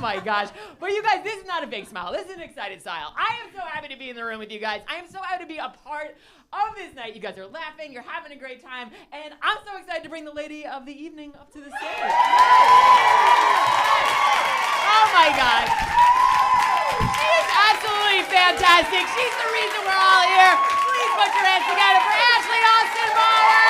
my gosh. But you guys, this is not a big smile. This is an excited smile. I am so happy to be in the room with you guys. I am so happy to be a part of this night. You guys are laughing. You're having a great time. And I'm so excited to bring the lady of the evening up to the stage. Oh, my gosh. She is absolutely fantastic. She's the reason we're all here. Please put your hands together for Ashley Austin Bauer.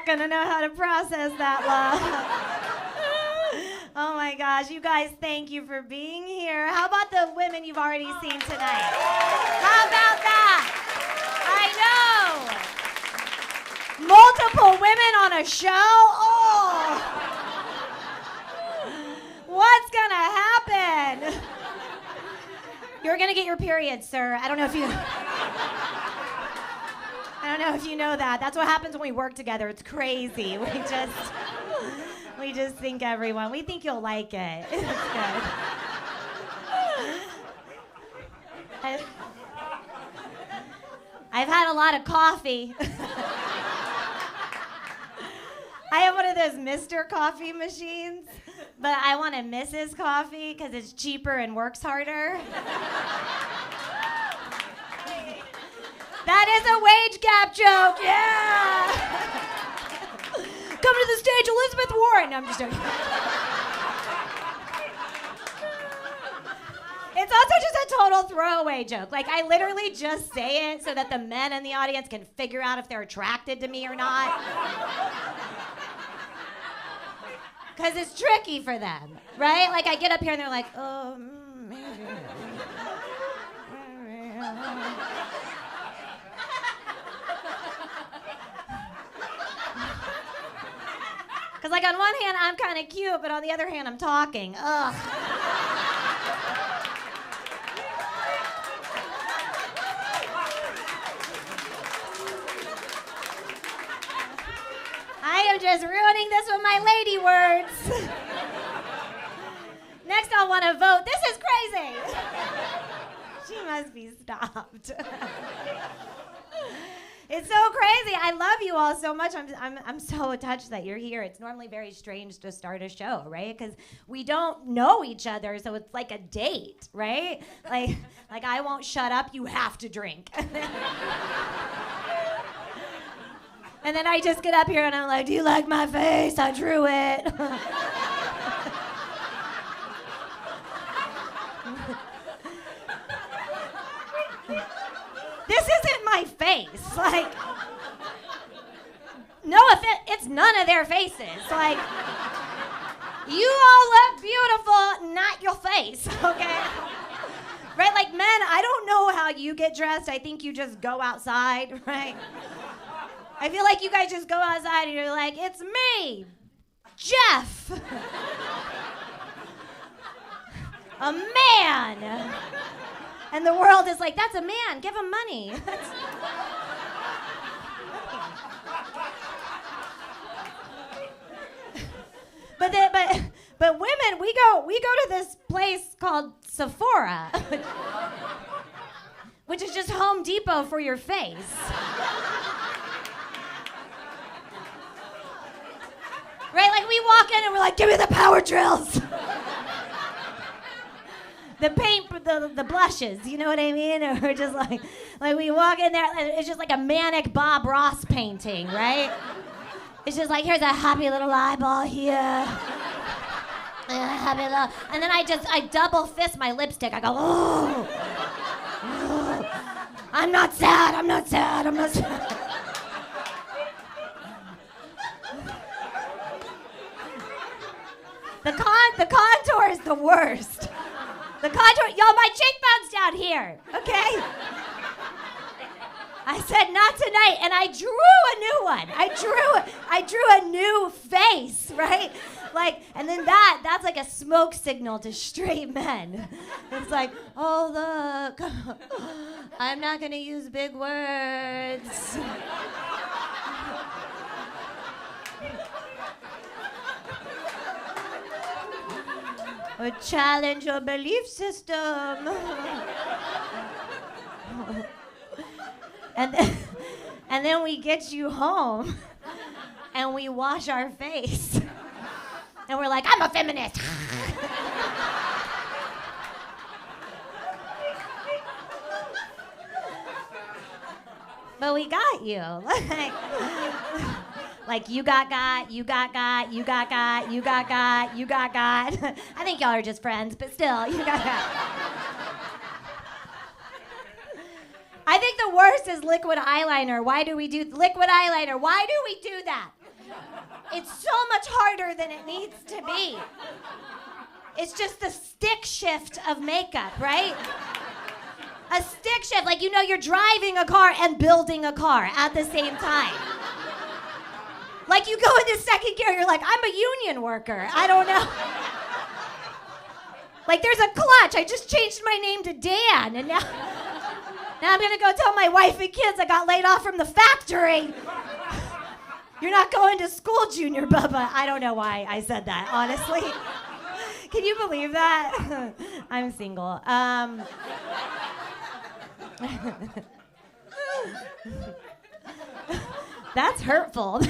Gonna know how to process that love. Oh my gosh, you guys, thank you for being here. How about the women you've already seen tonight? How about that? I know. Multiple women on a show? Oh. What's gonna happen? You're gonna get your period, sir. I don't know if you know that. That's what happens when we work together. It's crazy. We just think everyone. We think you'll like it. It's good. I've had a lot of coffee. I have one of those Mr. Coffee machines, but I want a Mrs. Coffee because it's cheaper and works harder. That is a wage gap joke, yeah! Come to the stage, Elizabeth Warren. No, I'm just joking. It's also just a total throwaway joke. Like, I literally just say it so that the men in the audience can figure out if they're attracted to me or not. Because it's tricky for them, right? Like, I get up here and they're like, oh, maybe. Because, like, on one hand, I'm kind of cute, but on the other hand, I'm talking. Ugh. I am just ruining this with my lady words. Next, I'll want to vote. This is crazy. She must be stopped. It's so crazy. I love you all so much. I'm so touched that you're here. It's normally very strange to start a show, right? Because we don't know each other, so it's like a date, right? Like I won't shut up. You have to drink. And then I just get up here and I'm like, do you like my face? I drew it. This isn't my face. Like, no offense, it's none of their faces. Like, you all look beautiful, not your face, okay? Right, like men, I don't know how you get dressed. I think you just go outside, right? I feel like you guys just go outside and you're like, it's me, Jeff. A man. And the world is like, that's a man, give him money. But women, we go to this place called Sephora, which is just Home Depot for your face. Right, like we walk in and we're like, give me the power drills. The paint, the blushes, you know what I mean? And we're just like we walk in there, and it's just like a manic Bob Ross painting, right? It's just like, here's a happy little eyeball here. And then I double fist my lipstick. I go, oh. I'm not sad. The contour is the worst. The contour, my cheekbone's down here, okay? I said, not tonight, and I drew a new one. I drew a new face, right? Like, and then that's like a smoke signal to straight men. It's like, oh, look, I'm not gonna use big words. Or challenge your belief system. And then we get you home and we wash our face. And we're like, I'm a feminist. But we got you. Like you got, you got, you got, you got, you got. I think y'all are just friends, but still, you got. I think the worst is liquid eyeliner. Why do we do liquid eyeliner? Why do we do that? It's so much harder than it needs to be. It's just the stick shift of makeup, right? A stick shift, like you're driving a car and building a car at the same time. Like you go into second gear, you're like, I'm a union worker. I don't know. Like there's a clutch. I just changed my name to Dan, and now I'm gonna go tell my wife and kids I got laid off from the factory. You're not going to school, Junior Bubba. I don't know why I said that, honestly. Can you believe that? I'm single. That's hurtful.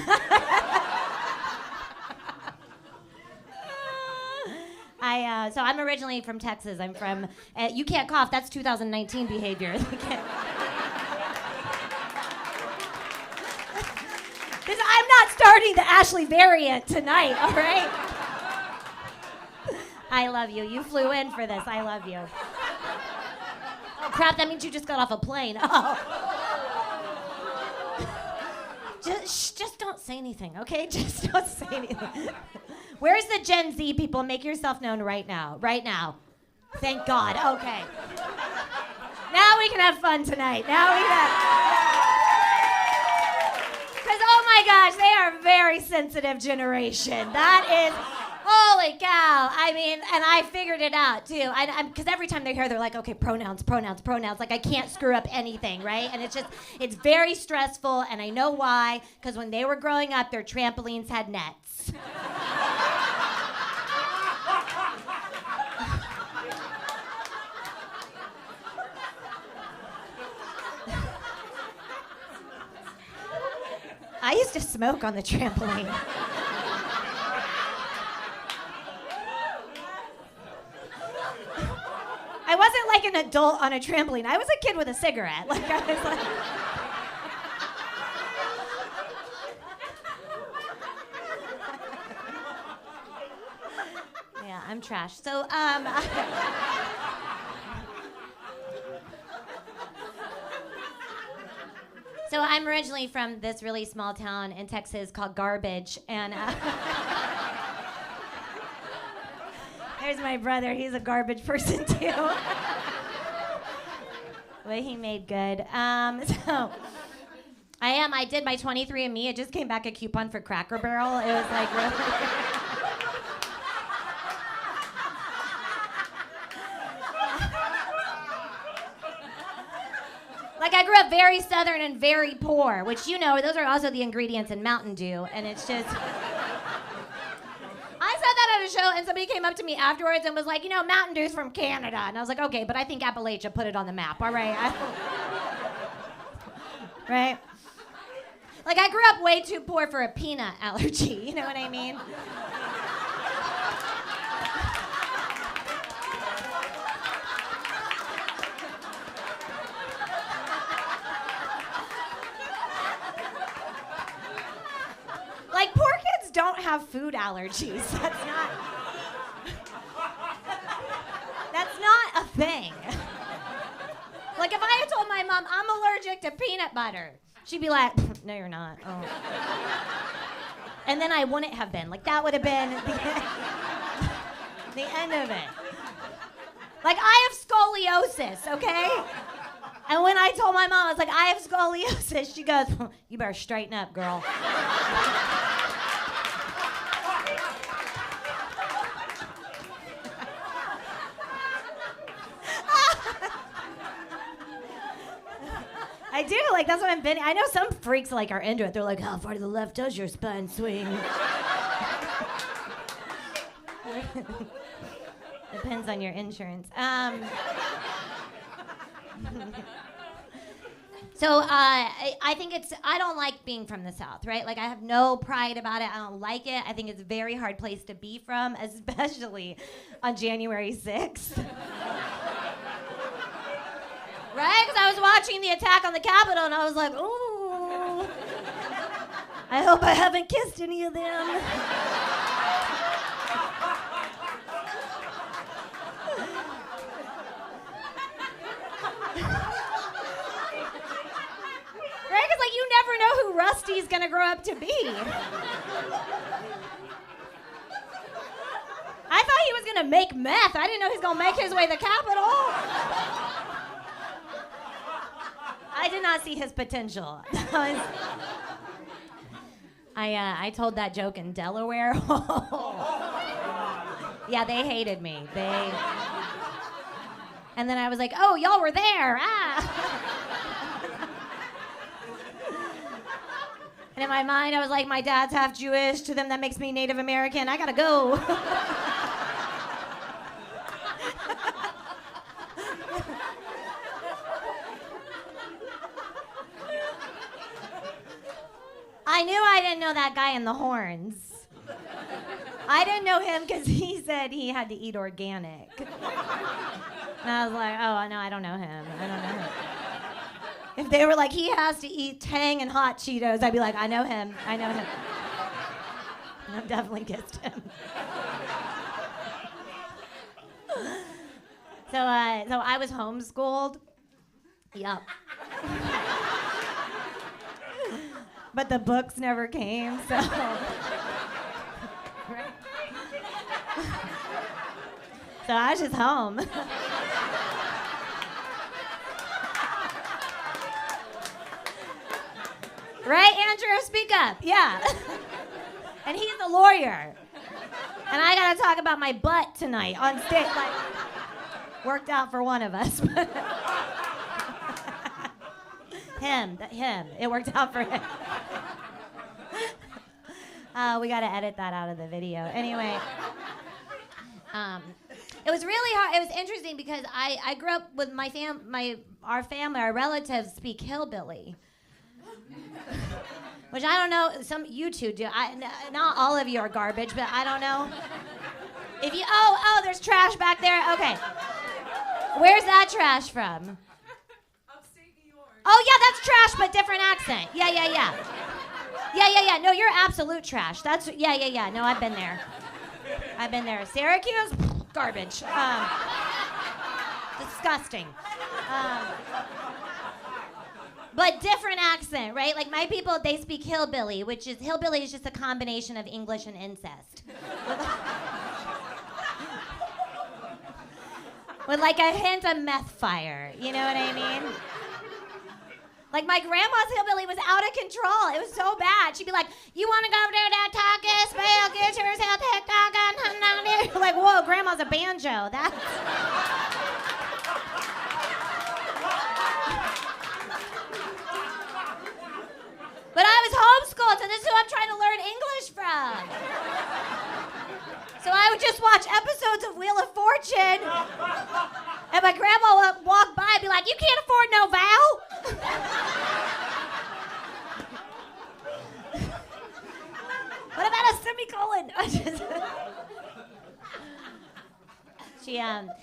So I'm originally from Texas. I'm from, you can't cough, that's 2019 behavior. I'm not starting the Ashley variant tonight, all right? I love you. You flew in for this. I love you. Oh, crap, that means you just got off a plane. Oh. Just don't say anything, okay? Just don't say anything. Where's the Gen Z people? Make yourself known right now. Right now. Thank God. Okay. Now we can have fun tonight. Now we can have... Because, oh my gosh, they are a very sensitive generation. That is... Holy cow. I mean, and I figured it out, too. Because every time they're here, they're like, okay, pronouns. Like, I can't screw up anything, right? And it's very stressful, and I know why. Because when they were growing up, their trampolines had nets. I used to smoke on the trampoline. I wasn't like an adult on a trampoline. I was a kid with a cigarette. Like I was like... Yeah, I'm trash. So, So I'm originally from this really small town in Texas called Garbage, and there's my brother. He's a garbage person too. But he made good. So I did my 23andMe. It just came back a coupon for Cracker Barrel. It was like really. Like, I grew up very Southern and very poor, which, those are also the ingredients in Mountain Dew, and it's just... I said that at a show, and somebody came up to me afterwards and was like, Mountain Dew's from Canada. And I was like, okay, but I think Appalachia put it on the map, all right? Right? Like, I grew up way too poor for a peanut allergy, you know what I mean? Like, poor kids don't have food allergies. That's not a thing. Like, if I had told my mom, I'm allergic to peanut butter, she'd be like, no, you're not. Oh. And then I wouldn't have been. Like, that would have been the end of it. Like, I have scoliosis, okay? And when I told my mom, I was like, I have scoliosis, she goes, you better straighten up, girl. I do, like, that's what I'm bending. I know some freaks, like, are into it. They're like, how far to the left does your spine swing? Depends on your insurance. So I think I don't like being from the South, right? Like, I have no pride about it. I don't like it. I think it's a very hard place to be from, especially on January 6th. Right? Because I was watching the attack on the Capitol and I was like, ooh, I hope I haven't kissed any of them. Right? Because, like, you never know who Rusty's gonna grow up to be. I thought he was gonna make meth. I didn't know he was gonna make his way to the Capitol. I did not see his potential. I told that joke in Delaware. Yeah, they hated me. And then I was like, oh, y'all were there. And in my mind, I was like, my dad's half Jewish. To them, that makes me Native American. I gotta go. I knew I didn't know that guy in the horns. I didn't know him because he said he had to eat organic. And I was like, oh, no, I don't know him. I don't know him. If they were like, he has to eat Tang and hot Cheetos, I'd be like, I know him. I know him. And I've definitely kissed him. So I was homeschooled. Yup. But the books never came, so. Right. So I was just home. Right, Andrew? Speak up. Yeah. And he's a lawyer. And I gotta talk about my butt tonight on stage. Like, worked out for one of us. Him. It worked out for him. We gotta edit that out of the video. Anyway, it was really hard. It was interesting because I grew up with our relatives speak hillbilly. Which I don't know, you two do. Not all of you are garbage, but I don't know. If you, there's trash back there. Okay. Where's that trash from? Oh, yeah, that's trash, but different accent. Yeah. Yeah. No, you're absolute trash. Yeah. No, I've been there. Syracuse? Garbage. Disgusting. But different accent, right? Like, my people, they speak hillbilly, hillbilly is just a combination of English and incest. With like a hint of meth fire, you know what I mean? Like, my grandma's hillbilly was out of control. It was so bad. She'd be like, you want to go to that Taco Spell, get yourself that Taco. Like, whoa, grandma's a banjo. That's... But I was homeschooled, so this is who I'm trying to learn English from. So I would just watch episodes of Wheel of Fortune, and my grandma would walk by and be like, you can't afford no vowel? What about a semicolon?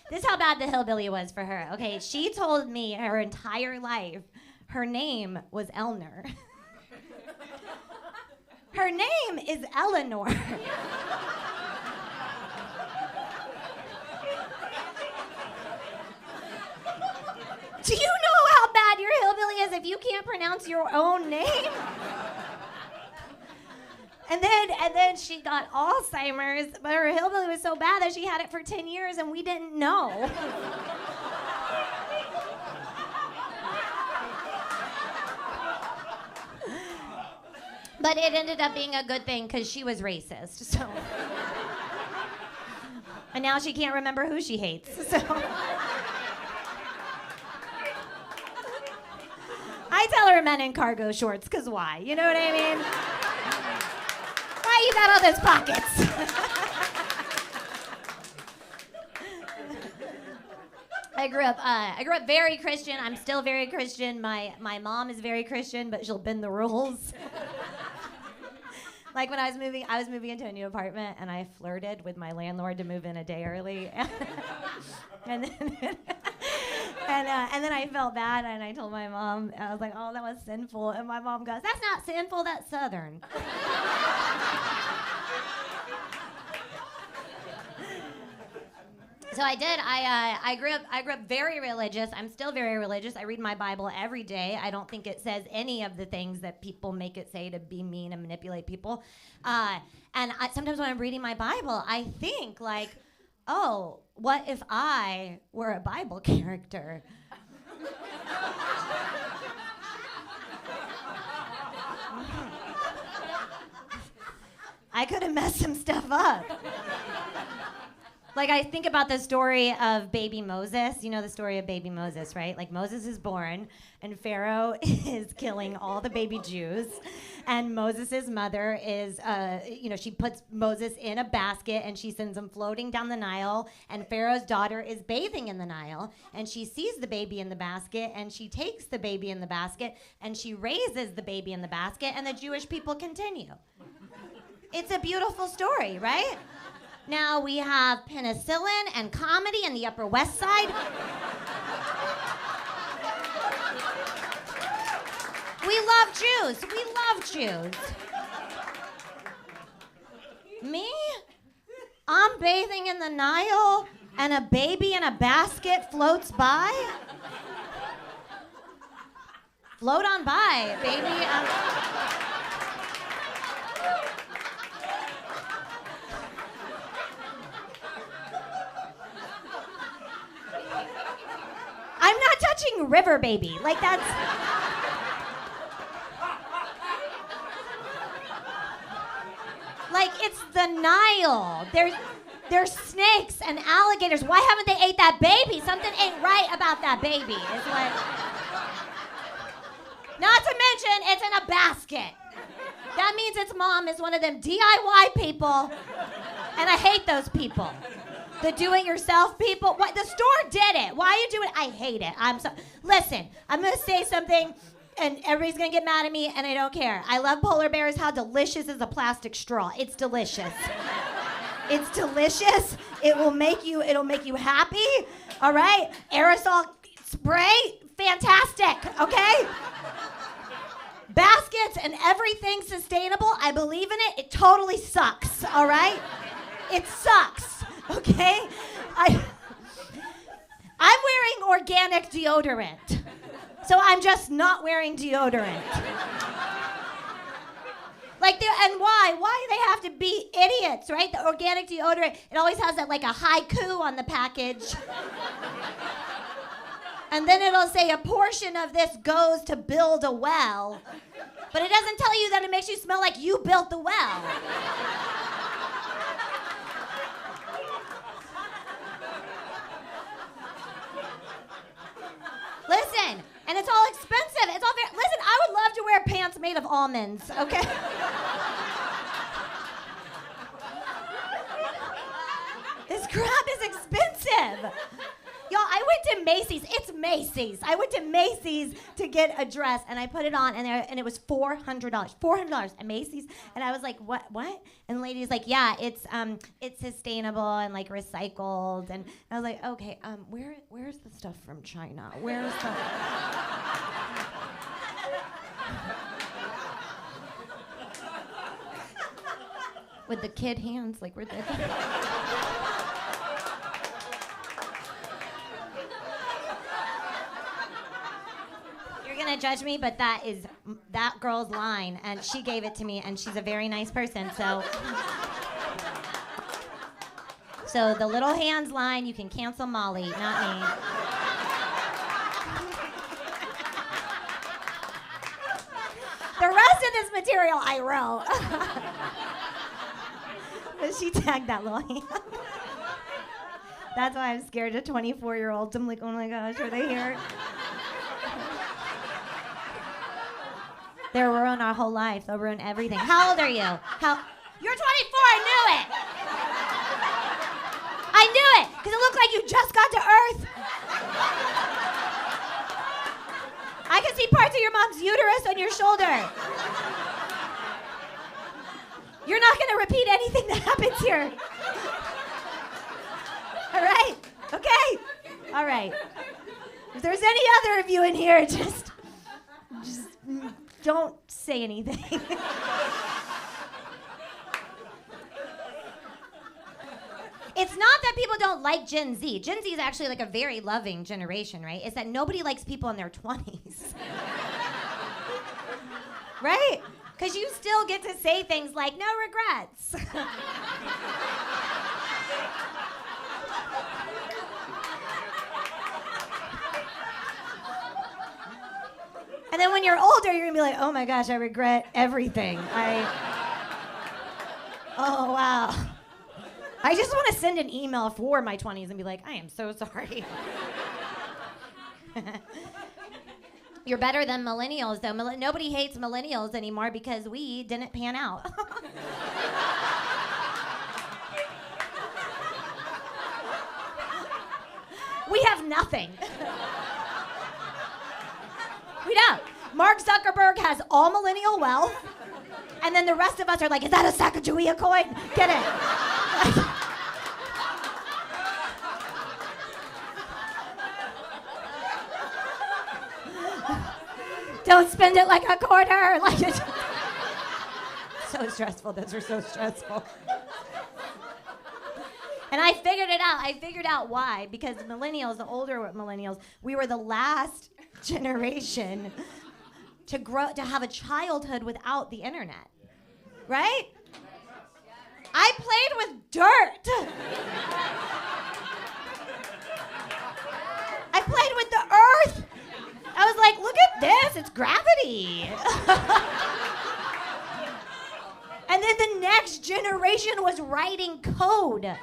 This is how bad the hillbilly was for her. Okay, she told me her entire life her name was Elner. Her name is Eleanor. Do you know how bad your hillbilly is if you can't pronounce your own name? And then she got Alzheimer's, but her hillbilly was so bad that she had it for 10 years and we didn't know. But it ended up being a good thing because she was racist, so. And now she can't remember who she hates, so. I smaller men in cargo shorts, because why? You know what I mean? Why you got all those pockets? I grew up very Christian. I'm still very Christian. My mom is very Christian, but she'll bend the rules. Like when I was moving into a new apartment, and I flirted with my landlord to move in a day early, and then I felt bad, and I told my mom, I was like, "Oh, that was sinful," and my mom goes, "That's not sinful. That's Southern." So I did. I grew up very religious. I'm still very religious. I read my Bible every day. I don't think it says any of the things that people make it say to be mean and manipulate people. Sometimes when I'm reading my Bible, I think like, oh, what if I were a Bible character? I could have messed some stuff up. Like, I think about the story of baby Moses. You know the story of baby Moses, right? Like, Moses is born, and Pharaoh is killing all the baby Jews. And Moses' mother is, she puts Moses in a basket, and she sends him floating down the Nile. And Pharaoh's daughter is bathing in the Nile, and she sees the baby in the basket, and she takes the baby in the basket, and she raises the baby in the basket, and the Jewish people continue. It's a beautiful story, right? Now we have penicillin and comedy in the Upper West Side. We love Jews. We love Jews. Me? I'm bathing in the Nile and a baby in a basket floats by? Float on by, baby. I'm not touching River Baby. Like, that's... Like, it's the Nile. There's snakes and alligators. Why haven't they ate that baby? Something ain't right about that baby. Is what... Not to mention, it's in a basket. That means its mom is one of them DIY people. And I hate those people. The do-it-yourself people. What? The store did it. Why are you doing it? I hate it. Listen, I'm going to say something, and everybody's going to get mad at me, and I don't care. I love polar bears. How delicious is a plastic straw? It's delicious. It's delicious. It'll make you happy. All right? Aerosol spray, fantastic. Okay? Baskets and everything sustainable, I believe in it. It totally sucks. All right? It sucks. Okay? I'm wearing organic deodorant. So I'm just not wearing deodorant. And why? Why do they have to be idiots, right? The organic deodorant, it always has that like a haiku on the package. And then it'll say a portion of this goes to build a well. But it doesn't tell you that it makes you smell like you built the well. Listen, and it's all expensive. It's all very... Listen, I would love to wear pants made of almonds, okay? This crap is expensive. Y'all, I went to Macy's. It's Macy's. I went to Macy's to get a dress, and I put it on, and it was $400. $400 at Macy's. And I was like, what? And the lady's like, yeah, it's sustainable and like recycled. And I was like, okay, where's the stuff from China? Where's the... With the kid hands, like where'd they... You're gonna judge me, but that is that girl's line, and she gave it to me, and she's a very nice person, so the little hands line, you can cancel Molly, not me. The rest of this material I wrote. But she tagged that little hand. That's why I'm scared of 24-year-olds. I'm like, oh my gosh, are they here? They'll ruin our whole life. They'll ruin everything. How old are you? You're 24. I knew it. I knew it, because it looked like you just got to Earth. I can see parts of your mom's uterus on your shoulder. You're not going to repeat anything that happens here. All right? Okay? All right. If there's any other of you in here, just don't say anything. It's not that people don't like Gen Z. Gen Z is actually like a very loving generation, right? It's that nobody likes people in their 20s. Right? Because you still get to say things like, no regrets. And then when you're older, you're gonna be like, oh my gosh, I regret everything. Oh wow. I just want to send an email for my 20s and be like, I am so sorry. You're better than millennials, though. Nobody hates millennials anymore because we didn't pan out. We have nothing. We don't. Mark Zuckerberg has all millennial wealth, and then the rest of us are like, is that a Sacagawea coin? Get it. Don't spend it like a quarter. So stressful. Those are so stressful. And I figured it out. I figured out why. Because millennials, the older millennials, we were the last generation to have a childhood without the internet. Right? I played with dirt. I played with the earth. I was like, look at this, it's gravity. And then the next generation was writing code. And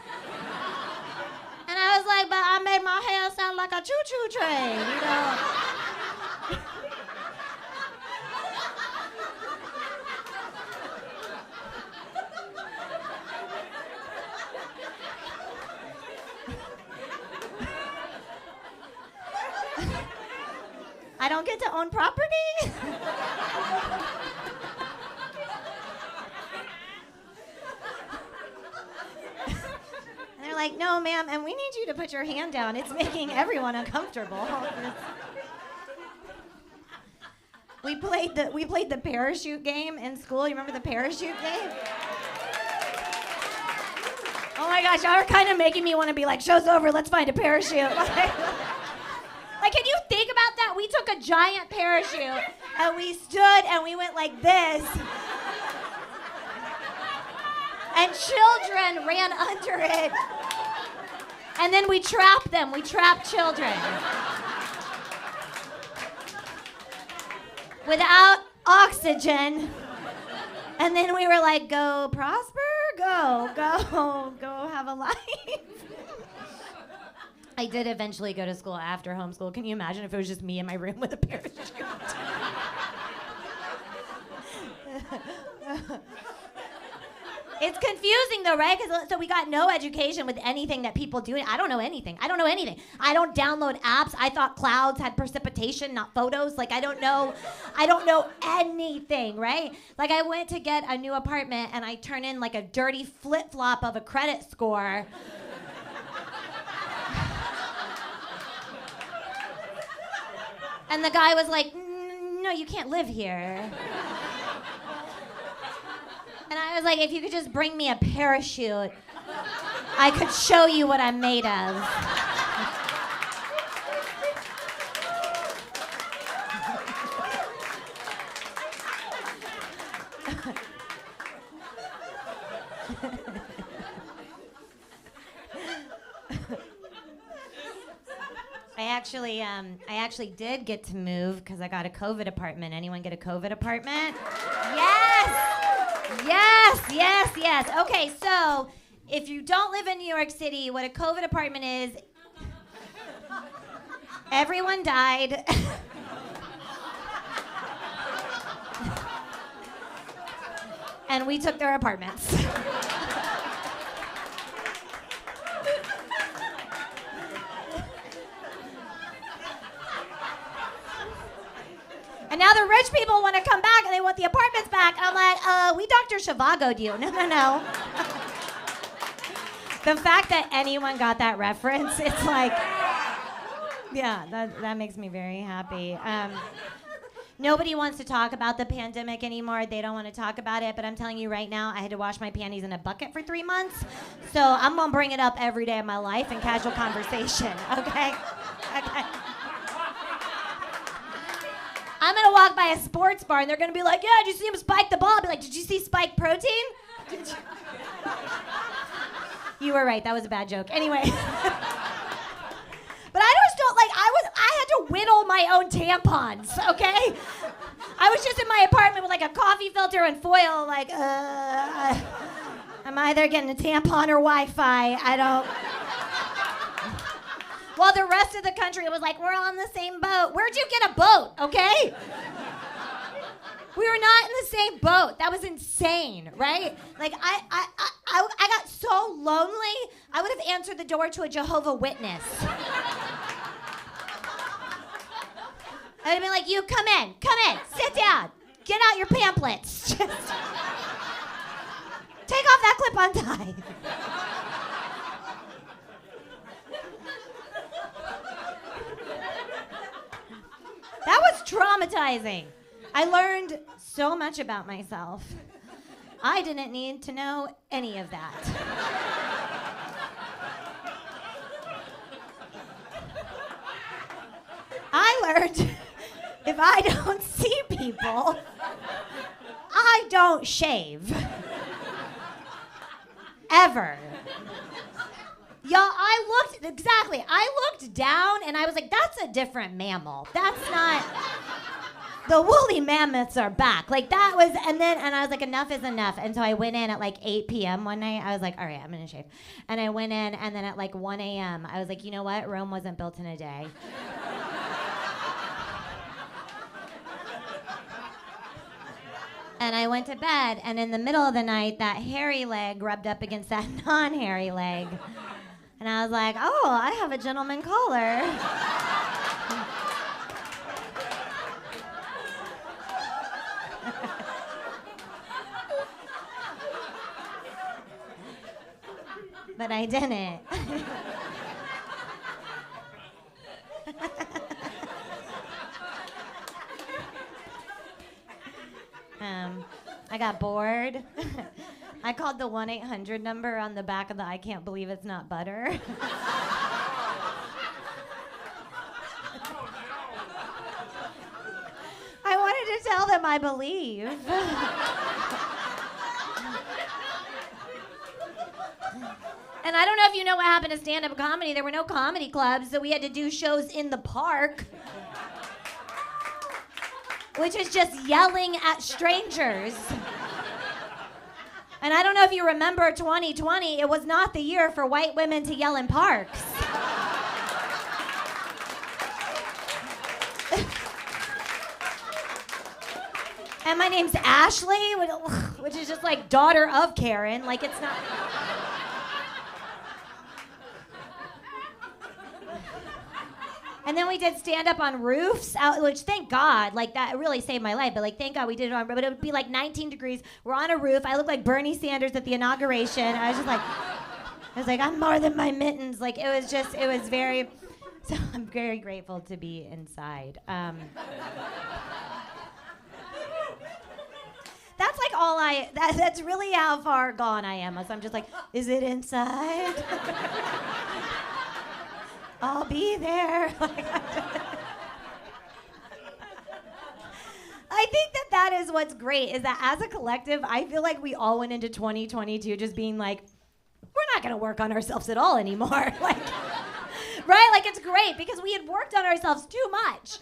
I was like, but I made my hair sound like a choo-choo train, you know? I don't get to own property? And they're like, no, ma'am, and we need you to put your hand down. It's making everyone uncomfortable. We played the parachute game in school. You remember the parachute game? Oh my gosh, y'all are kind of making me want to be like, show's over, let's find a parachute. Like, can you think about that? We took a giant parachute and we stood and we went like this. And children ran under it. And then we trapped them. We trapped children. Without oxygen. And then we were like, go prosper, go have a life. I did eventually go to school after homeschool. Can you imagine if it was just me in my room with a parachute? It's confusing though, right? So we got no education with anything that people do. I don't know anything. I don't download apps. I thought clouds had precipitation, not photos. Like I don't know anything, right? Like I went to get a new apartment and I turned in like a dirty flip-flop of a credit score. And the guy was like, no, you can't live here. And I was like, if you could just bring me a parachute, I could show you what I'm made of. I actually did get to move because I got a COVID apartment. Anyone get a COVID apartment? Yes. Okay, so if you don't live in New York City, what a COVID apartment is, everyone died. and we took their apartments. And now the rich people want to come back and they want the apartments back. And I'm like, we Dr. Zhivago'd you. No. The fact that anyone got that reference, it's like, yeah, that makes me very happy. Nobody wants to talk about the pandemic anymore. They don't want to talk about it. But I'm telling you right now, I had to wash my panties in a bucket for 3 months. So I'm going to bring it up every day of my life in casual conversation, okay? Okay. I'm gonna walk by a sports bar and they're gonna be like, yeah, did you see him spike the ball? I'll be like, did you see Spike Protein? You were right, that was a bad joke. Anyway. But I just don't like, I had to whittle my own tampons, okay? I was just in my apartment with like a coffee filter and foil, like, I'm either getting a tampon or Wi-Fi, I don't. While the rest of the country was like, we're on the same boat. Where'd you get a boat, okay? We were not in the same boat. That was insane, right? Like, I got so lonely, I would have answered the door to a Jehovah Witness. I would have been like, you come in, sit down, get out your pamphlets. Just take off that clip-on tie. That was traumatizing. I learned so much about myself. I didn't need to know any of that. I learned if I don't see people, I don't shave. Ever. Y'all, I looked down and I was like, that's a different mammal. That's not, the woolly mammoths are back. Like that was, and I was like, enough is enough. And so I went in at like 8 p.m. one night. I was like, all right, I'm gonna shave. And I went in and then at like 1 a.m. I was like, you know what? Rome wasn't built in a day. And I went to bed and in the middle of the night, that hairy leg rubbed up against that non-hairy leg. And I was like, oh, I have a gentleman caller. But I didn't. I got bored. I called the 1-800 number on the back of the I can't believe it's not butter. I wanted to tell them I believe. And I don't know if you know what happened to stand-up comedy. There were no comedy clubs, so we had to do shows in the park. Which is just yelling at strangers. And I don't know if you remember 2020, it was not the year for white women to yell in parks. And my name's Ashley, which is just like daughter of Karen, like it's not. And then we did stand up on roofs, which thank God, like that really saved my life. But like thank God we did it on, but it would be like 19 degrees. We're on a roof. I look like Bernie Sanders at the inauguration. I was like, I'm more than my mittens. Like it was very. So I'm very grateful to be inside. That's like all that's really how far gone I am. So I'm just like, is it inside? I'll be there. I think that is what's great, is that as a collective, I feel like we all went into 2022 just being like, we're not gonna work on ourselves at all anymore. Like, right? Like it's great because we had worked on ourselves too much.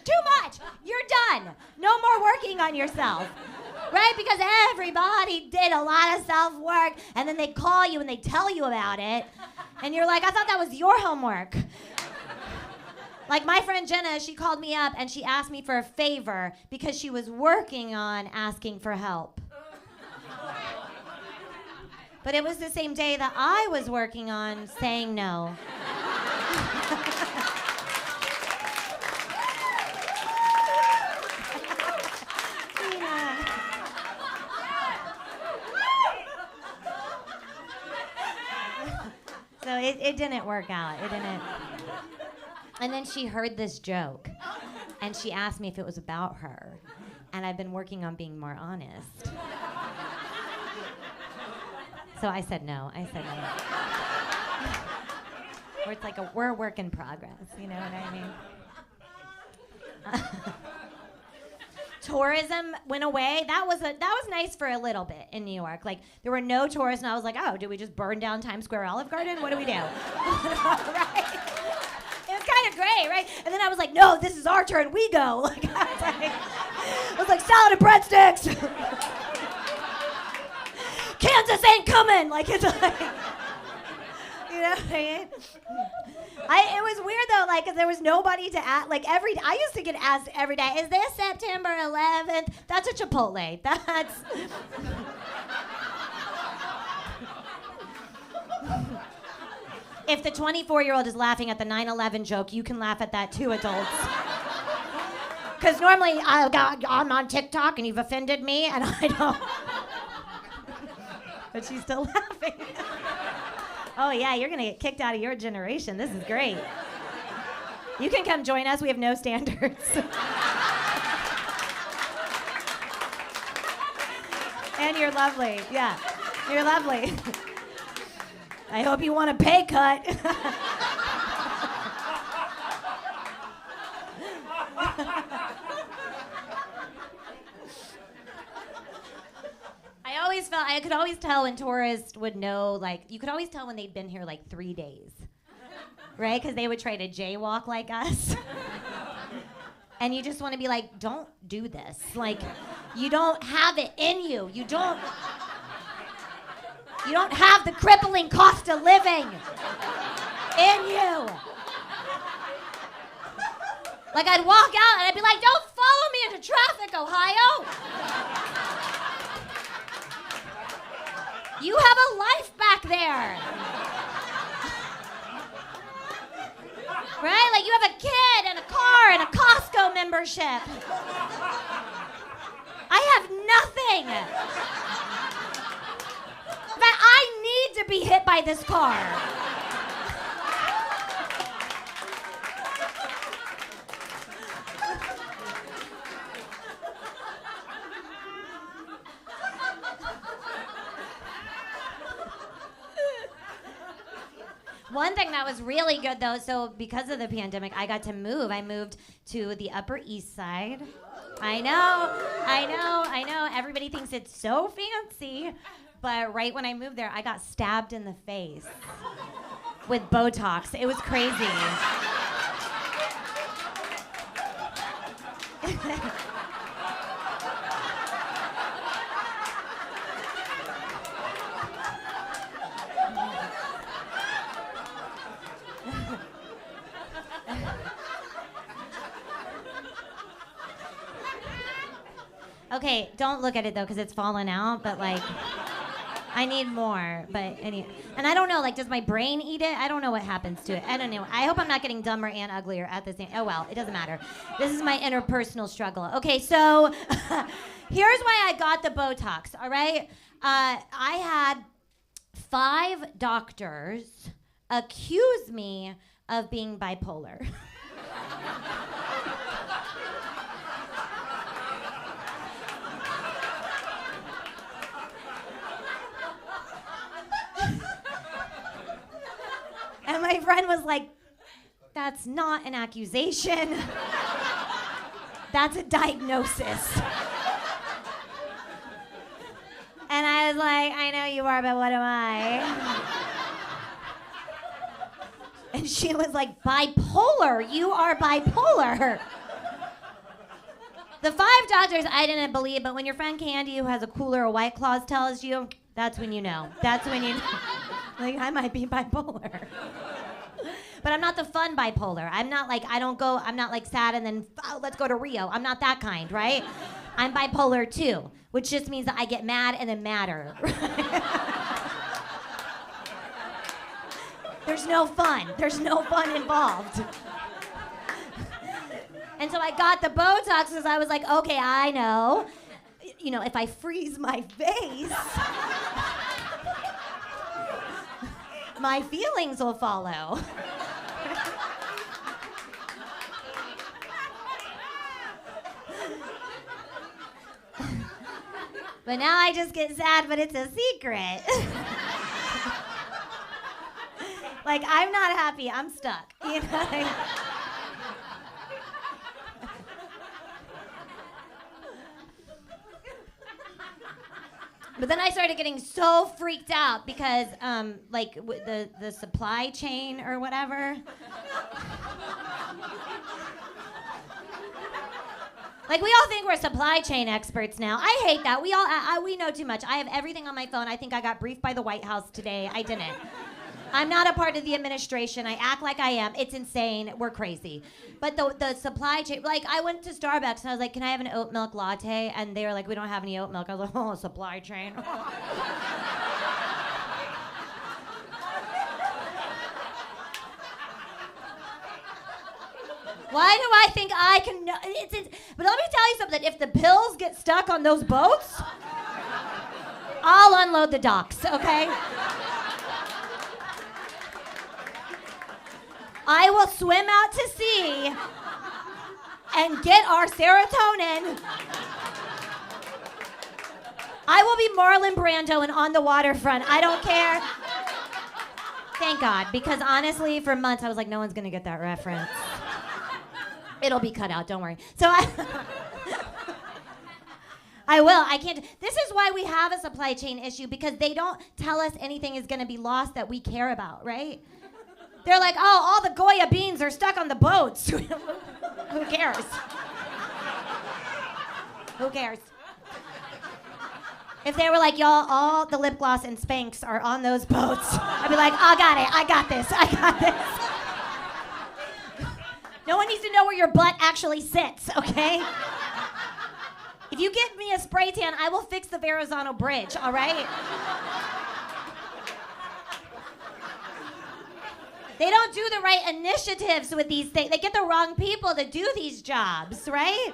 You're done. No more working on yourself. Right? Because everybody did a lot of self-work and then they call you and they tell you about it. And you're like, I thought that was your homework. Like my friend Jenna, she called me up and she asked me for a favor because she was working on asking for help. But it was the same day that I was working on saying no. So it didn't work out. It didn't. And then she heard this joke, and she asked me if it was about her. And I've been working on being more honest. So I said no. Where it's like we're a work in progress, you know what I mean? Tourism went away. That was nice for a little bit in New York. Like there were no tourists, and I was like, oh, do we just burn down Times Square Olive Garden? What do we do? Right? It was kind of great, right? And then I was like, no, this is our turn. We go. Like I was like salad and breadsticks. Kansas ain't coming. Like it's like, you know what I mean? It was weird though, like, 'cause there was nobody to ask. Like I used to get asked every day, is this September 11th? That's a Chipotle. That's. If the 24-year-old is laughing at the 9/11 joke, you can laugh at that too, adults. Because normally I'm on TikTok and you've offended me and I don't. But she's still laughing. Oh yeah, you're gonna get kicked out of your generation. This is great. You can come join us. We have no standards. And you're lovely. Yeah, you're lovely. I hope you want a pay cut. I could always tell when tourists would know, like, you could always tell when they'd been here like 3 days, right? Because they would try to jaywalk like us. And you just want to be like, don't do this. Like, you don't have it in you. You don't have the crippling cost of living in you. Like, I'd walk out and I'd be like, don't follow me into traffic, Ohio. You have a life back there. Right? Like you have a kid and a car and a Costco membership. I have nothing. But I need to be hit by this car. One thing that was really good though, so because of the pandemic, I got to move. I moved to the Upper East Side. I know. Everybody thinks it's so fancy, but right when I moved there, I got stabbed in the face with Botox. It was crazy. Okay, don't look at it though, because it's fallen out, but like, I need more, but anyway. And I don't know, like, does my brain eat it? I don't know what happens to it. I don't know. I hope I'm not getting dumber and uglier at the same, oh well, it doesn't matter. This is my interpersonal struggle. Okay, so here's why I got the Botox, all right? I had 5 doctors accuse me of being bipolar. And my friend was like, that's not an accusation. That's a diagnosis. And I was like, I know you are, but what am I? And she was like, bipolar, you are bipolar. The 5 doctors I didn't believe, but when your friend Candy, who has a cooler of White Claws, tells you, that's when you know. That's when you know. Like, I might be bipolar. But I'm not the fun bipolar. I'm not like, I'm not like sad and then, let's go to Rio. I'm not that kind, right? I'm bipolar too, which just means that I get mad and then madder. There's no fun. There's no fun involved. And so I got the Botox because I was like, okay, I know. You know, if I freeze my face, my feelings will follow. But now I just get sad, but it's a secret. Like, I'm not happy, I'm stuck. You know? But then I started getting so freaked out because, the supply chain or whatever. Like, we all think we're supply chain experts now. I hate that. We know too much. I have everything on my phone. I think I got briefed by the White House today. I didn't. I'm not a part of the administration. I act like I am. It's insane. We're crazy. But the supply chain, like, I went to Starbucks and I was like, can I have an oat milk latte? And they were like, we don't have any oat milk. I was like, oh, supply chain. Why do I think I can know? But let me tell you something. If the pills get stuck on those boats, I'll unload the docks, okay? I will swim out to sea and get our serotonin. I will be Marlon Brando and on the waterfront. I don't care. Thank God, because honestly, for months, I was like, no one's gonna get that reference. It'll be cut out, don't worry. So I will, I can't. This is why we have a supply chain issue, because they don't tell us anything is gonna be lost that we care about, right? They're like, oh, all the Goya beans are stuck on the boats. Who cares? Who cares? If they were like, y'all, all the lip gloss and Spanx are on those boats, I'd be like, I got it, I got this. No one needs to know where your butt actually sits, okay? If you give me a spray tan, I will fix the Verrazano Bridge, all right? They don't do the right initiatives with these things. They get the wrong people to do these jobs, right?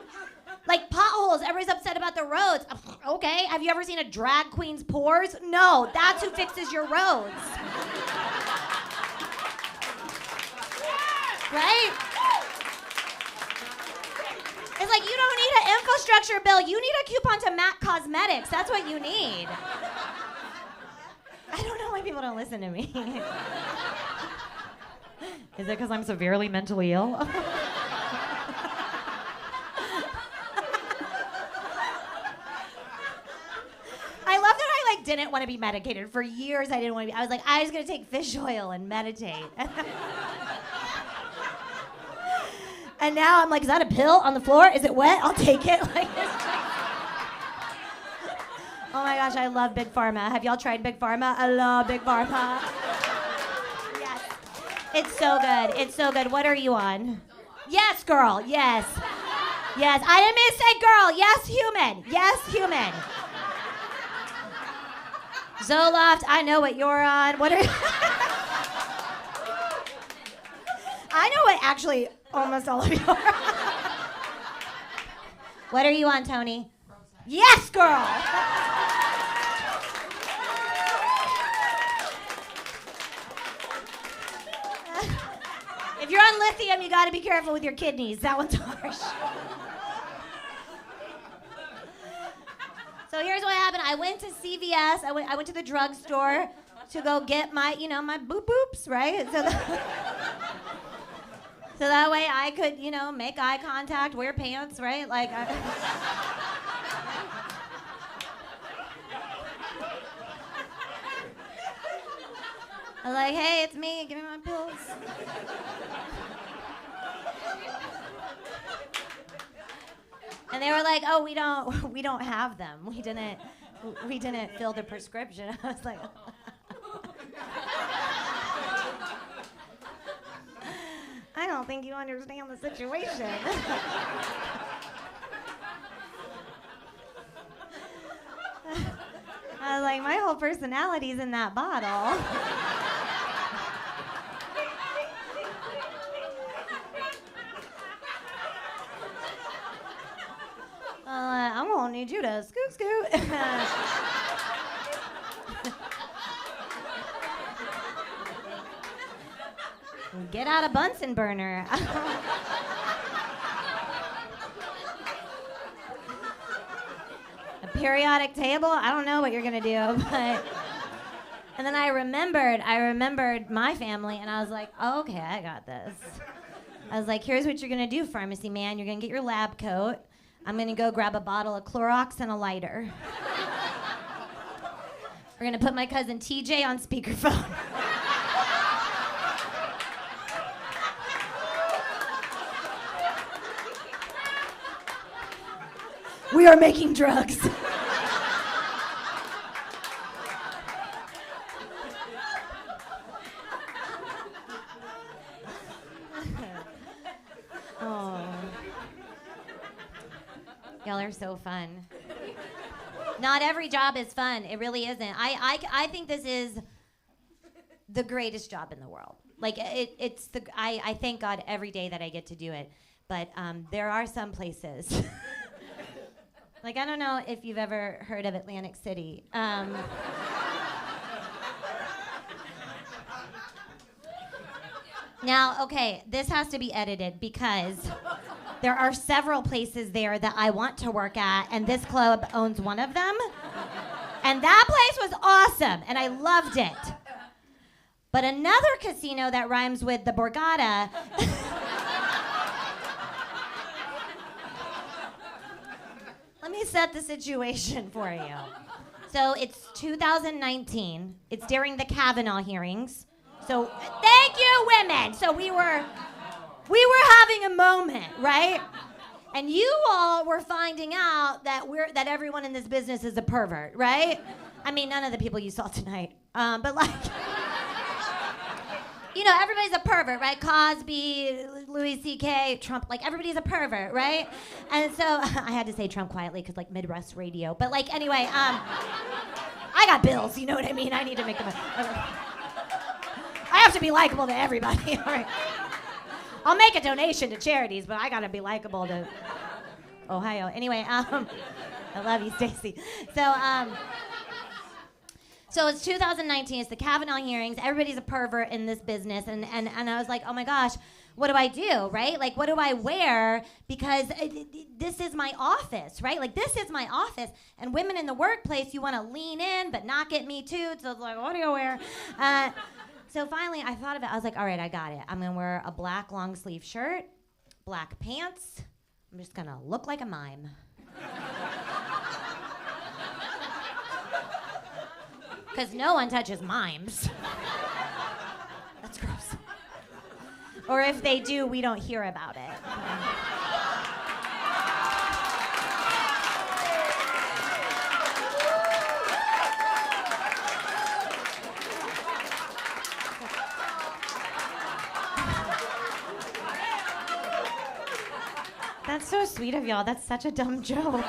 Like potholes, everybody's upset about the roads. Okay, have you ever seen a drag queen's pores? No, that's who fixes your roads. Right? It's like, you don't need an infrastructure bill. You need a coupon to MAC Cosmetics. That's what you need. I don't know why people don't listen to me. Is it because I'm severely mentally ill? I love that I didn't want to be medicated. For years I didn't want to be. I was like, I was going to take fish oil and meditate. And now I'm like, is that a pill on the floor? Is it wet? I'll take it. Oh my gosh, I love Big Pharma. Have y'all tried Big Pharma? I love Big Pharma. Yes. It's so good. It's so good. What are you on? Yes, girl. Yes. Yes. I didn't mean to say girl. Yes, human. Yes, human. Zoloft, I know what you're on. What are you? I know what actually almost all of you are. What are you on, Tony? Yes, girl. If you're on lithium, you got to be careful with your kidneys. That one's harsh. So here's what happened. I went to CVS. I went to the drugstore to go get my, my boop boops, right? So that way I could, make eye contact, wear pants, right? Like, I was like, hey, it's me. Give me my pills. And they were like, oh, we don't have them. We didn't fill the prescription. I was like, I don't think you understand the situation. I was like, my whole personality's in that bottle. need you to scoot. Get out a Bunsen burner. A periodic table? I don't know what you're gonna do, but. And then I remembered my family, and I was like, oh, okay, I got this. I was like, here's what you're gonna do, pharmacy man. You're gonna get your lab coat. I'm gonna go grab a bottle of Clorox and a lighter. We're gonna put my cousin TJ on speakerphone. We are making drugs. Y'all are so fun. Not every job is fun. It really isn't. I think this is the greatest job in the world. Like I thank God every day that I get to do it. But there are some places. Like, I don't know if you've ever heard of Atlantic City. Now, okay, this has to be edited because there are several places there that I want to work at, and this club owns one of them. And that place was awesome, and I loved it. But another casino that rhymes with the Borgata. Let me set the situation for you. So it's 2019. It's during the Kavanaugh hearings. So thank you, women. So we were having a moment, right? And you all were finding out that everyone in this business is a pervert, right? I mean, none of the people you saw tonight, but like, you know, everybody's a pervert, right? Cosby, Louis C.K., Trump, like everybody's a pervert, right? And so I had to say Trump quietly because like Midwest radio, but like anyway, I got bills, you know what I mean? I need to make them. I have to be likable to everybody, all right? I'll make a donation to charities, but I gotta be likable to Ohio. Anyway, I love you, Stacey. So it's 2019, it's the Kavanaugh hearings, everybody's a pervert in this business, and I was like, oh my gosh, what do I do, right? Like, what do I wear? Because this is my office, right? Like, this is my office, and women in the workplace, you wanna lean in, but not get me too, so it's like, what do you wear? So finally, I thought of it. I was like, all right, I got it. I'm going to wear a black long sleeve shirt, black pants. I'm just going to look like a mime. Because no one touches mimes. That's gross. Or if they do, we don't hear about it. That's so sweet of y'all. That's such a dumb joke.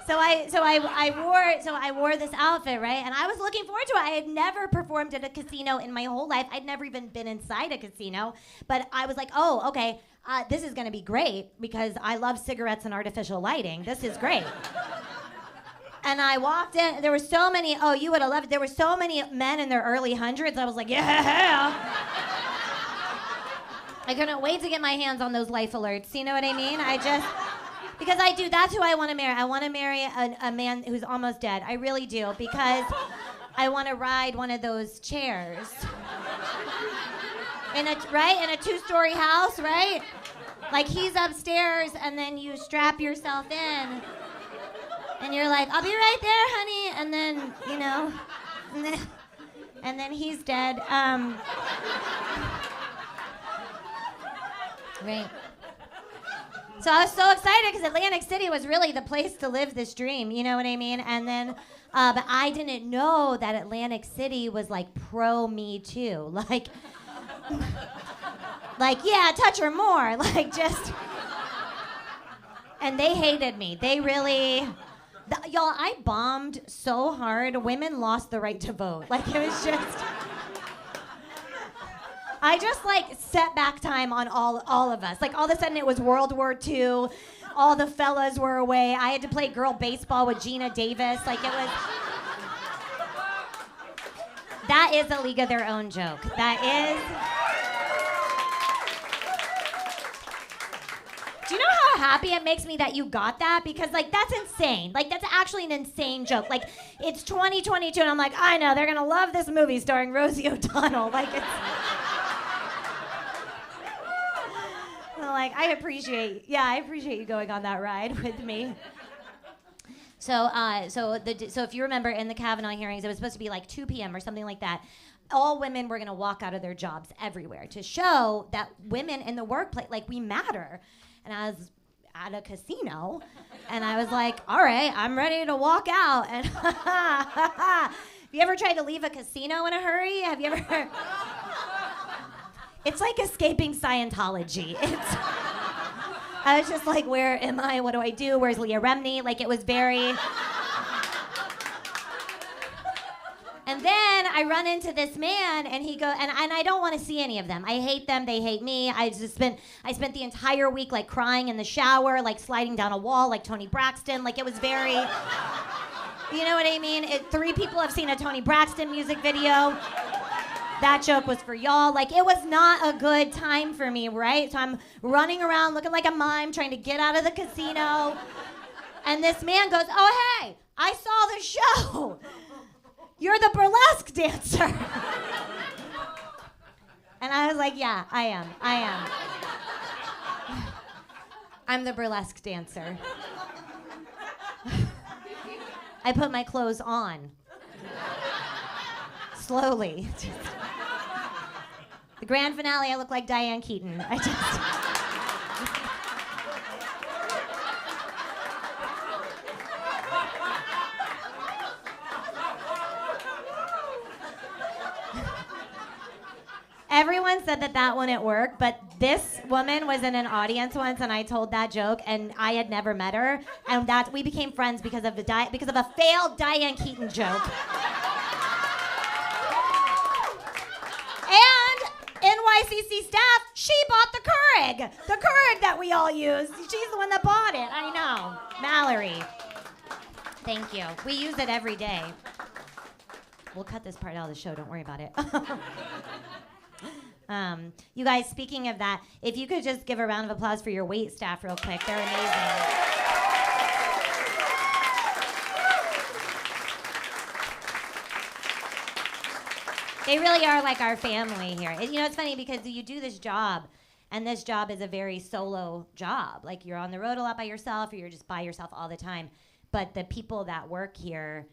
So I wore this outfit, right? And I was looking forward to it. I had never performed at a casino in my whole life. I'd never even been inside a casino. But I was like, oh, okay, this is gonna be great because I love cigarettes and artificial lighting. This is great. And I walked in, there were so many, oh, you would have loved it. There were so many men in their early hundreds. I was like, yeah. I couldn't wait to get my hands on those life alerts. You know what I mean? Because I do, that's who I want to marry. I want to marry a man who's almost dead. I really do, because I want to ride one of those chairs. In a 2-story house, right? Like he's upstairs and then you strap yourself in and you're like, I'll be right there, honey. And then, you know, and then he's dead. Right. So I was so excited because Atlantic City was really the place to live this dream, you know what I mean? And then, but I didn't know that Atlantic City was like pro Me Too. Like, yeah, touch her more. Like, just. And they hated me. They really. Y'all, I bombed so hard, women lost the right to vote. Like, it was just. I just like set back time on all of us. Like all of a sudden it was World War II. All the fellas were away. I had to play girl baseball with Gina Davis. Like it was. That is a League of Their Own joke. That is. Do you know how happy it makes me that you got that? Because like that's insane. Like that's actually an insane joke. Like it's 2022 and I'm like, I know, they're gonna love this movie starring Rosie O'Donnell. Like it's like I appreciate you going on that ride with me. So if you remember in the Kavanaugh hearings, it was supposed to be like 2 p.m. or something like that. All women were gonna walk out of their jobs everywhere to show that women in the workplace, like we matter. And I was at a casino, and I was like, all right, I'm ready to walk out. And have you ever tried to leave a casino in a hurry? Have you ever? It's like escaping Scientology. I was just like, where am I? What do I do? Where's Leah Remini? Like, it was very... And then I run into this man, and he goes, and I don't want to see any of them. I hate them. They hate me. I spent the entire week like crying in the shower, like sliding down a wall, like Toni Braxton. Like it was very, you know what I mean? 3 people have seen a Toni Braxton music video. That joke was for y'all. Like it was not a good time for me, right? So I'm running around looking like a mime, trying to get out of the casino. And this man goes, "Oh hey, I saw the show. You're the burlesque dancer." And I was like, yeah, I am. I'm the burlesque dancer. I put my clothes on. Slowly. The grand finale, I look like Diane Keaton. Everyone said that wouldn't work, but this woman was in an audience once, and I told that joke, and I had never met her, and we became friends because of a failed Diane Keaton joke. And NYCC staff, she bought the Keurig that we all use. She's the one that bought it. I know, Mallory. Thank you. We use it every day. We'll cut this part out of the show. Don't worry about it. You guys, speaking of that, if you could just give a round of applause for your wait staff real quick. They're amazing. They really are like our family here. You know, it's funny because you do this job, and this job is a very solo job. Like you're on the road a lot by yourself, or you're just by yourself all the time. But the people that work here,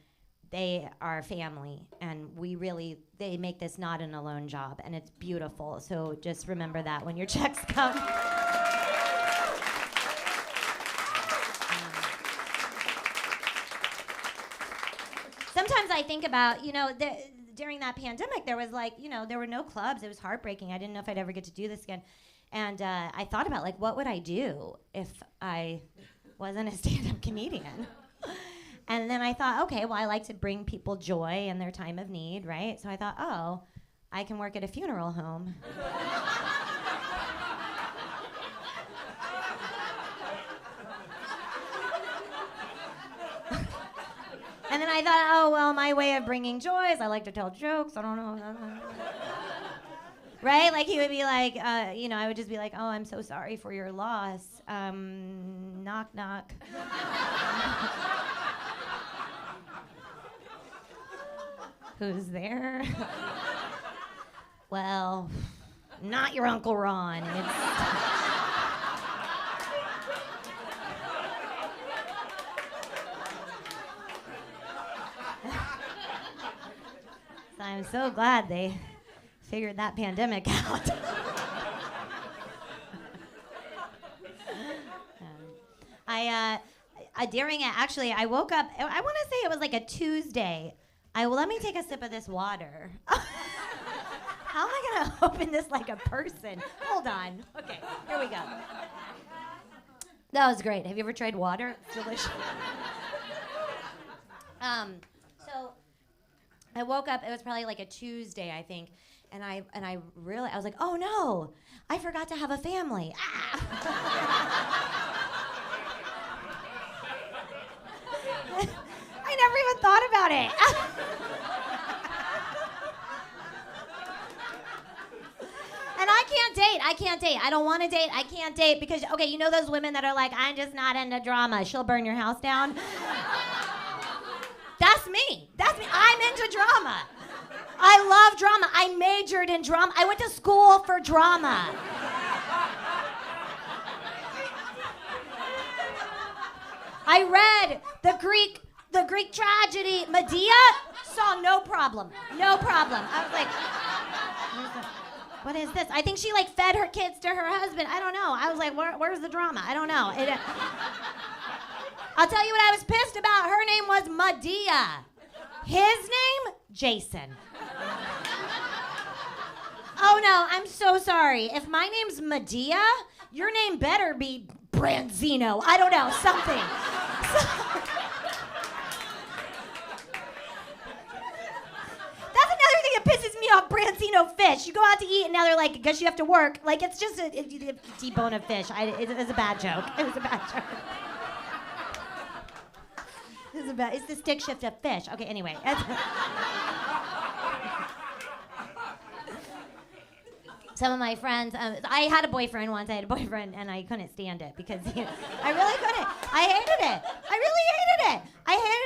they are family, and they make this not an alone job, and it's beautiful. So just remember that when your checks come. Sometimes I think about, during that pandemic, there was there were no clubs. It was heartbreaking. I didn't know if I'd ever get to do this again. And I thought about, what would I do if I wasn't a stand-up comedian? And then I thought, okay, well, I like to bring people joy in their time of need, right? So I thought, oh, I can work at a funeral home. And then I thought, oh, well, my way of bringing joy is I like to tell jokes. I don't know. Right? Like he would be like, I would just be like, oh, I'm so sorry for your loss. Knock, knock. Who's there? Well, not your Uncle Ron. I'm so glad they figured that pandemic out. During it, actually, I woke up, I want to say it was like a Tuesday. Let me take a sip of this water. How am I going to open this like a person? Hold on. Okay, here we go. That was great. Have you ever tried water? It's delicious. So I woke up, it was probably like a Tuesday, I think, And I really, I was like, oh no, I forgot to have a family. Ah. I never even thought about it. And I can't date. I don't want to date. I can't date because, okay, you know those women that are like, I'm just not into drama. She'll burn your house down. That's me. I'm into drama. I love drama. I majored in drama. I went to school for drama. I read the Greek tragedy. Medea saw no problem. I was like, what is this? I think she like fed her kids to her husband. I don't know. I was like, where's the drama? I don't know. I'll tell you what I was pissed about. Her name was Medea. His name, Jason. Oh no, I'm so sorry. If my name's Medea, your name better be Branzino. I don't know, something. That's another thing that pisses me off, Branzino fish. You go out to eat and now they're like, I guess you have to work. Like, it's just a debone of fish. It was a bad joke. It was a bad joke. It's the stick shift of fish. Okay, anyway. Some of my friends, I had a boyfriend once. And I couldn't stand it because I really couldn't. I hated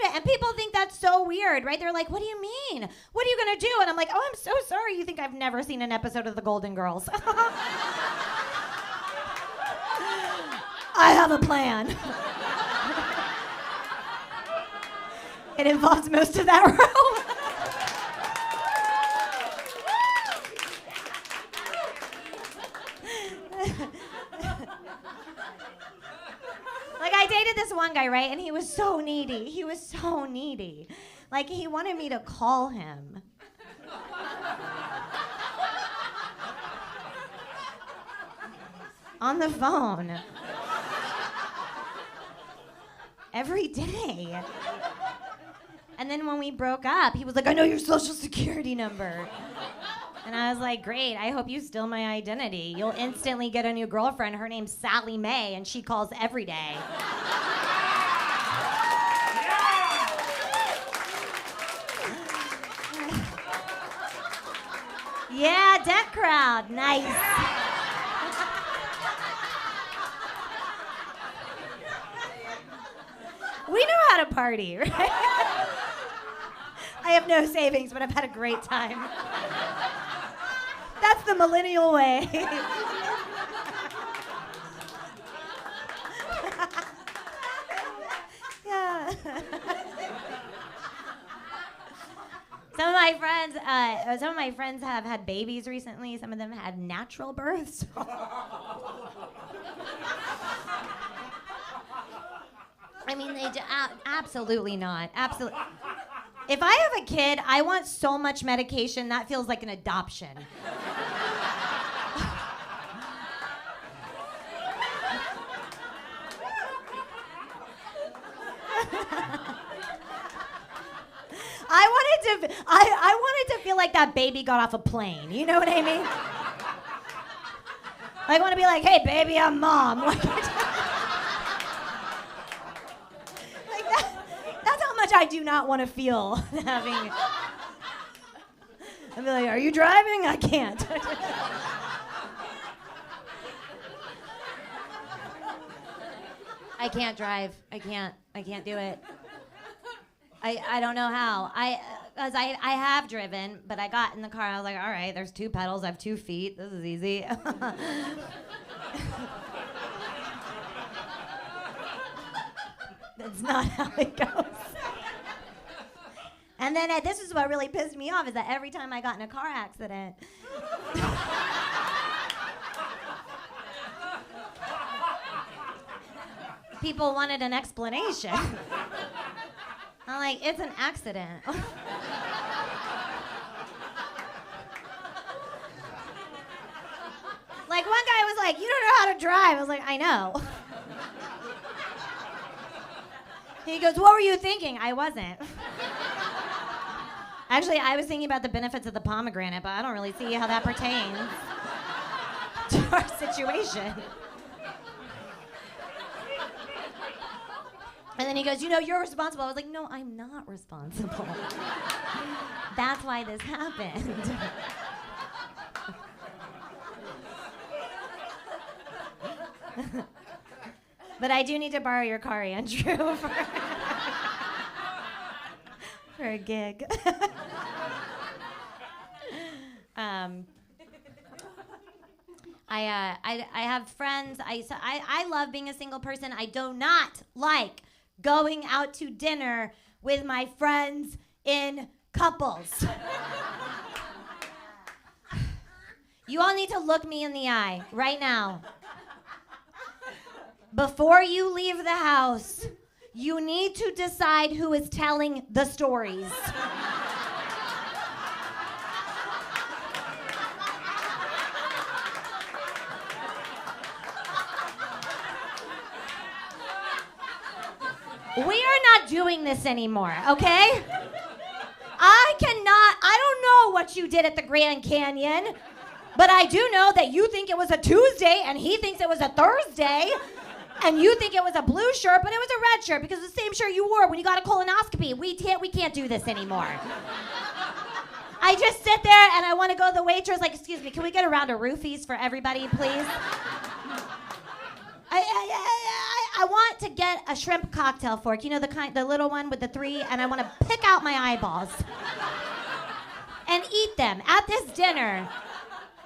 it. And people think that's so weird, right? They're like, what do you mean? What are you going to do? And I'm like, oh, I'm so sorry. You think I've never seen an episode of The Golden Girls. I have a plan. It involves most of that room. Like, I dated this one guy, right? And he was so needy. Like, he wanted me to call him. On the phone. Every day. And then when we broke up, he was like, I know your social security number. And I was like, great, I hope you steal my identity. You'll instantly get a new girlfriend. Her name's Sally Mae, and she calls every day. Yeah, debt crowd, nice. We know how to party, right? I have no savings, but I've had a great time. That's the millennial way. Yeah. Some of my friends have had babies recently. Some of them had natural births. I mean, absolutely not. Absolutely. If I have a kid, I want so much medication that feels like an adoption. I wanted to feel like that baby got off a plane. You know what I mean? I want to be like, hey, baby, I'm mom. I do not want to feel having. I'd be like, are you driving? I can't. I can't drive. I can't do it. I don't know how. I have driven, but I got in the car. I was like, all right, there's 2 pedals. I have 2 feet. This is easy. That's not how it goes. And then this is what really pissed me off, is that every time I got in a car accident, people wanted an explanation. I'm like, it's an accident. Like, one guy was like, you don't know how to drive. I was like, I know. He goes, what were you thinking? I wasn't. Actually, I was thinking about the benefits of the pomegranate, but I don't really see how that pertains to our situation. And then he goes, you're responsible. I was like, no, I'm not responsible. That's why this happened. But I do need to borrow your car, Andrew, for a gig. I have friends. I love being a single person. I do not like going out to dinner with my friends in couples. You all need to look me in the eye right now. Before you leave the house, you need to decide who is telling the stories. We are not doing this anymore, okay? I don't know what you did at the Grand Canyon, but I do know that you think it was a Tuesday and he thinks it was a Thursday. And you think it was a blue shirt, but it was a red shirt because the same shirt you wore when you got a colonoscopy. We can't do this anymore. I just sit there and I want to go to the waitress like, excuse me, can we get a round of roofies for everybody, please? I want to get a shrimp cocktail fork, the little one with the 3, and I want to pick out my eyeballs and eat them at this dinner.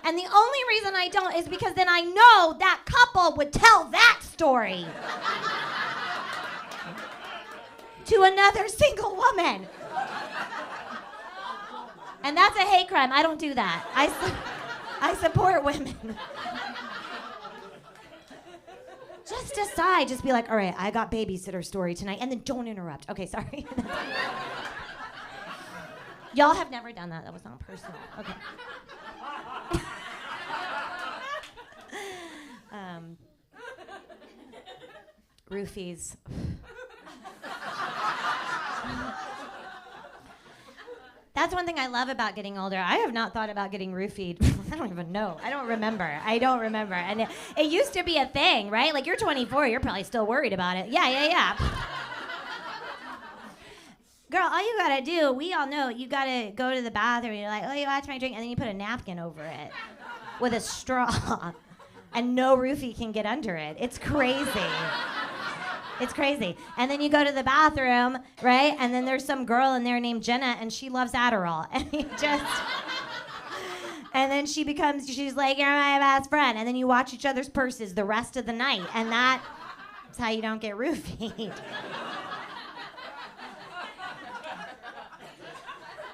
And the only reason I don't is because then I know that couple would tell that story to another single woman. And that's a hate crime. I don't do that. I support women. Just decide. Just be like, all right, I got babysitter story tonight. And then don't interrupt. Okay, sorry. Y'all have never done that. That was not personal. Okay. Roofies. That's one thing I love about getting older. I have not thought about getting roofied. I don't even know. I don't remember. And it used to be a thing, right? Like, you're 24, you're probably still worried about it. Yeah. Girl, all you gotta do, we all know, you gotta go to the bathroom, you're like, oh, you watch my drink, and then you put a napkin over it with a straw, and no roofie can get under it. It's crazy. It's crazy. And then you go to the bathroom, right? And then there's some girl in there named Jenna, and she loves Adderall. And you just... And then she's like, you're my best friend. And then you watch each other's purses the rest of the night. And that's how you don't get roofied.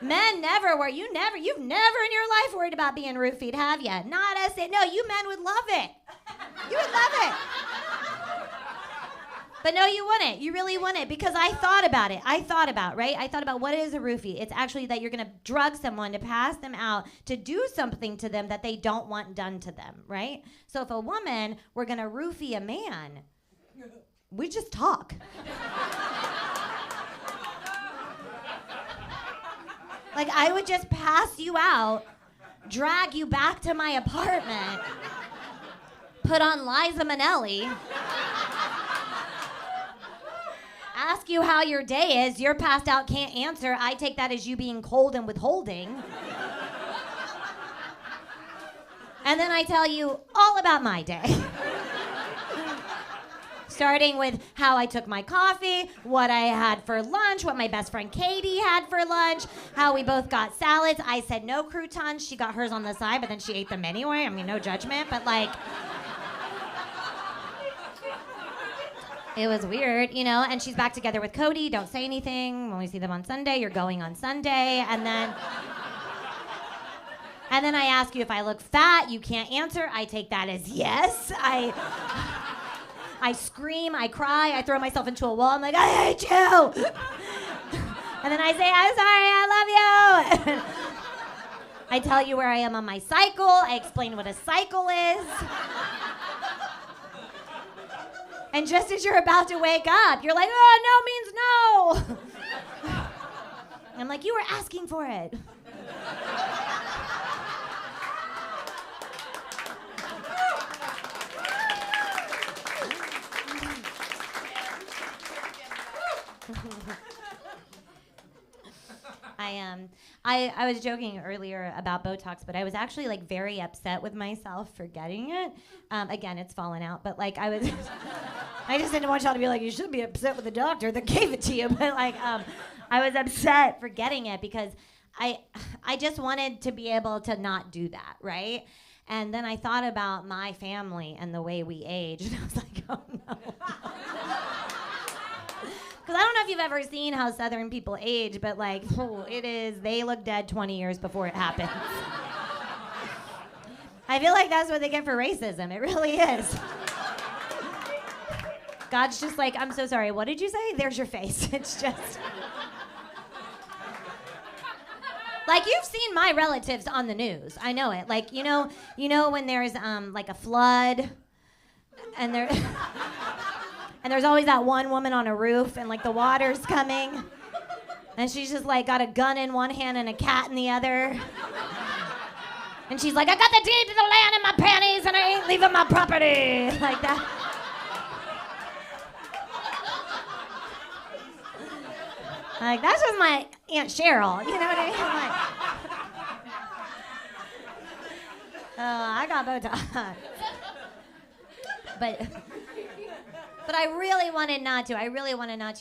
Men never were. You've never in your life worried about being roofied, have you? Not us. No, you men would love it. You would love it. But no, you wouldn't. You really wouldn't, because I thought about it. I thought about what is a roofie. It's actually that you're going to drug someone to pass them out to do something to them that they don't want done to them, right? So if a woman were going to roofie a man, we just talk. Like, I would just pass you out, drag you back to my apartment, put on Liza Minnelli, ask you how your day is. You're passed out, can't answer. I take that as you being cold and withholding. And then I tell you all about my day. Starting with how I took my coffee, what I had for lunch, what my best friend Katie had for lunch, how we both got salads. I said no croutons. She got hers on the side, but then she ate them anyway. I mean, no judgment, but like... It was weird, and she's back together with Cody. Don't say anything. When we see them on Sunday, you're going on Sunday. And then I ask you if I look fat. You can't answer. I take that as yes. I scream, I cry, I throw myself into a wall. I'm like, I hate you. And then I say, I'm sorry, I love you. I tell you where I am on my cycle. I explain what a cycle is. And just as you're about to wake up, you're like, oh, no means no. And I'm like, you were asking for it. I was joking earlier about Botox, but I was actually like very upset with myself for getting it. Again, it's fallen out, but like I just didn't want y'all to be like, you should be upset with the doctor that gave it to you. But like, I was upset for getting it because I just wanted to be able to not do that, right? And then I thought about my family and the way we age, and I was like, oh no. Because I don't know if you've ever seen how Southern people age, but like, they look dead 20 years before it happens. I feel like that's what they get for racism. It really is. God's just like, I'm so sorry. What did you say? There's your face. It's just. Like, you've seen my relatives on the news. I know it. Like, you know when there's like a flood and there. And there's always that one woman on a roof and like the water's coming. And she's just like got a gun in one hand and a cat in the other. And she's like, I got the deed to the land in my panties and I ain't leaving my property. Like that. Like, that's just my Aunt Cheryl. You know what I mean? Like, I got Botox. But I really wanted not to.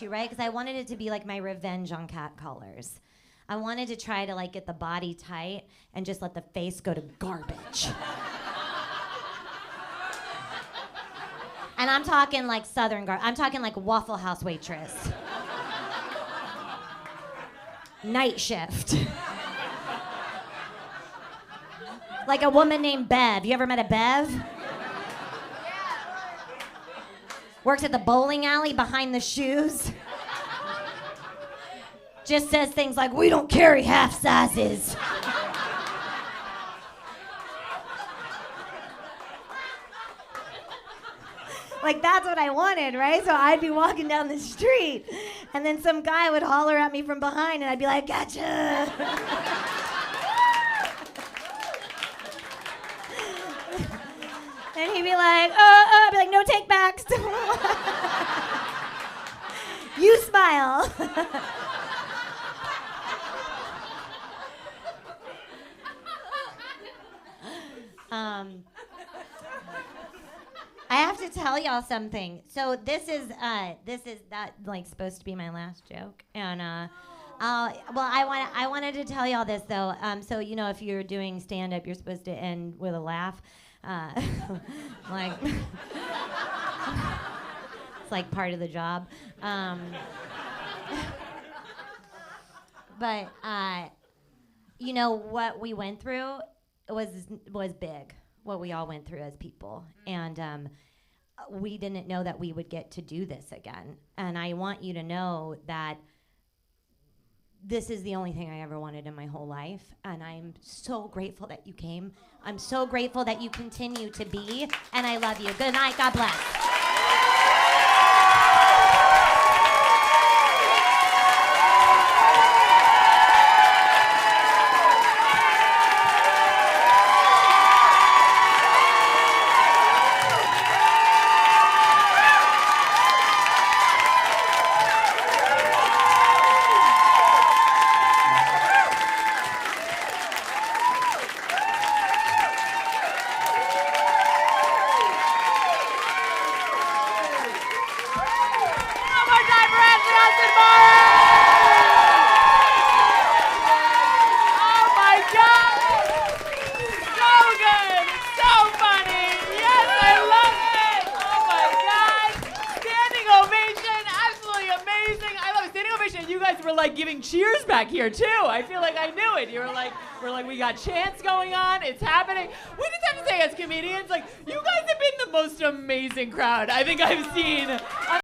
Right? Because I wanted it to be like my revenge on catcallers. I wanted to try to like get the body tight and just let the face go to garbage. And I'm talking like Southern garbage. I'm talking like Waffle House waitress. Night shift. Like a woman named Bev. You ever met a Bev? Works at the bowling alley behind the shoes. Just says things like, we don't carry half sizes. Like, that's what I wanted, right? So I'd be walking down the street, and then some guy would holler at me from behind, and I'd be like, gotcha. And he'd be like, I'd be like, no take backs. You smile. I have to tell y'all something. So this is that like supposed to be my last joke, and I wanted to tell y'all this though. So you know, if you're doing stand up, you're supposed to end with a laugh. Like it's like part of the job. But you know what we went through was big. What we all went through as people, and we didn't know that we would get to do this again. And I want you to know that this is the only thing I ever wanted in my whole life, and I'm so grateful that you came. I'm so grateful that you continue to be, and I love you. Good night. God bless. Cheers back here too. I feel like I knew it. We're like, we got chants going on. It's happening. We just have to say, as comedians, like, you guys have been the most amazing crowd I think I've seen.